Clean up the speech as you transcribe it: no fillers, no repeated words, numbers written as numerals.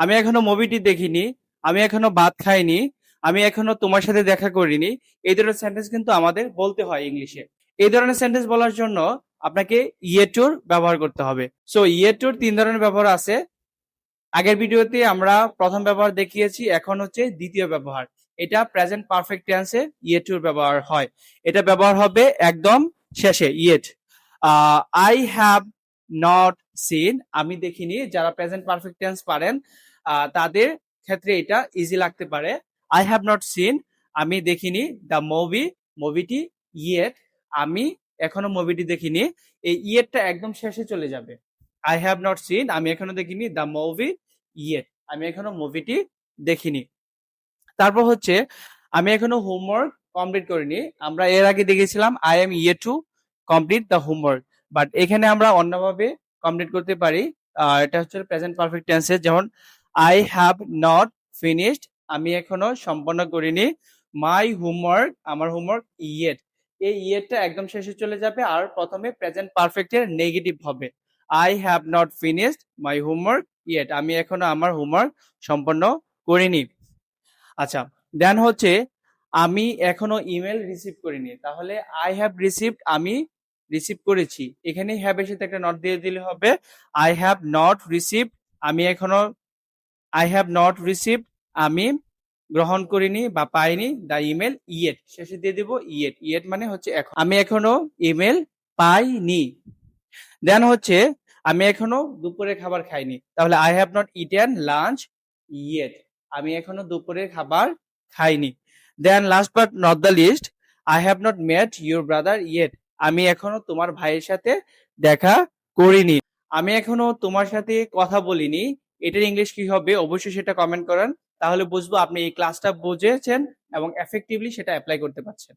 আমি এখনো মুভিটি দেখিনি, আমি এখনো ভাত খাইনি, আমি এখনো তোমার সাথে দেখা করিনি। এই ধরনের সেন্টেন্স কিন্তু আমাদের বলতে হয় ইংলিশে। এই ধরনের সেন্টেন্স বলার জন্য আপনাকে ইয়েটুর ব্যবহার করতে হবে। সো ইয়েটুর তিন ধরনের ব্যবহার আছে। আগের ভিডিওতে আমরা প্রথম ব্যবহার দেখিয়েছি, এখন হচ্ছে দ্বিতীয় ব্যবহার। এটা প্রেজেন্ট পারফেক্ট টেন্সে ইয়েটুর ব্যবহার হয়। এটা ব্যবহার হবে একদম শেষে, yet. I have not seen, আমি দেখিনি। যারা প্রেজেন্ট পারফেক্ট টেন্স পারেন তাদের ক্ষেত্রে এটা ইজি লাগতে পারে। আই হ্যাভ নট সিন, আমি দেখিনি। দ্য মুভি, মুভিটি। ইয়েট, আমি এখনো মুভিটি দেখিনি। এই ইয়েটটা একদম শেষে চলে যাবে। আই হ্যাভ নট সিন, আমি এখনো দেখিনি। দ্য মুভি ইয়েট, আমি এখনো মুভিটি দেখিনি। তারপর হচ্ছে আমি এখনো হোমওয়ার্ক কমপ্লিট করিনি। আমরা এর আগে দেখেছিলাম আই এম ইয়ে to complete the homework, but এখানে আমরা অন্যভাবে কমপ্লিট করতে পারি। এটা হচ্ছে প্রেজেন্ট পারফেক্ট টেন্সে, যেমন আই হ্যাভ নট ফিনিশড, আমি এখনো সম্পন্ন করিনি। মাই হোমওয়ার্ক, আমার হোমওয়ার্ক ইয়েট, এই ইয়েটটা একদম শেষে চলে যাবে আর প্রথমে প্রেজেন্ট পারফেক্টের নেগেটিভ হবে। I have not finished my homework yet, আমি এখনো আমার হোমওয়ার্ক সম্পন্ন করিনি। আচ্ছা, দেন হচ্ছে আমি এখনো ইমেল রিসিভ করিনি, তাহলে আই হ্যাভ রিসিভড, আমি রিসিভ করেছি। এখানে হ্যাভ এর সাথে একটা নট দিয়ে দিলে হবে আই হ্যাভ নট রিসিভড, আমি এখনো আই হ্যাভ নট রিসিভড, আমি গ্রহণ করিনি বা পাইনি দ্য ইমেল ইয়েট, শেষে দিয়ে দিব ইয়েট। ইয়েট মানে হচ্ছে এখন, আমি এখনো ইমেল পাইনি। দেন হচ্ছে আমি এখনো দুপুরের খাবার খাইনি, তাহলে I have not eaten lunch yet, আমি এখনো দুপুরের খাবার খাইনি। Then last but not the least, I have not met your brother yet, আমি এখনো তোমার ভাইয়ের সাথে দেখা করিনি। আমি এখনো তোমার সাথে কথা বলিনি, এটার ইংলিশ কি হবে অবশ্যই সেটা কমেন্ট করেন, তাহলে বুঝবো আপনি এই ক্লাসটা বুঝেছেন এবং এফেক্টিভলি সেটা অ্যাপ্লাই করতে পারছেন।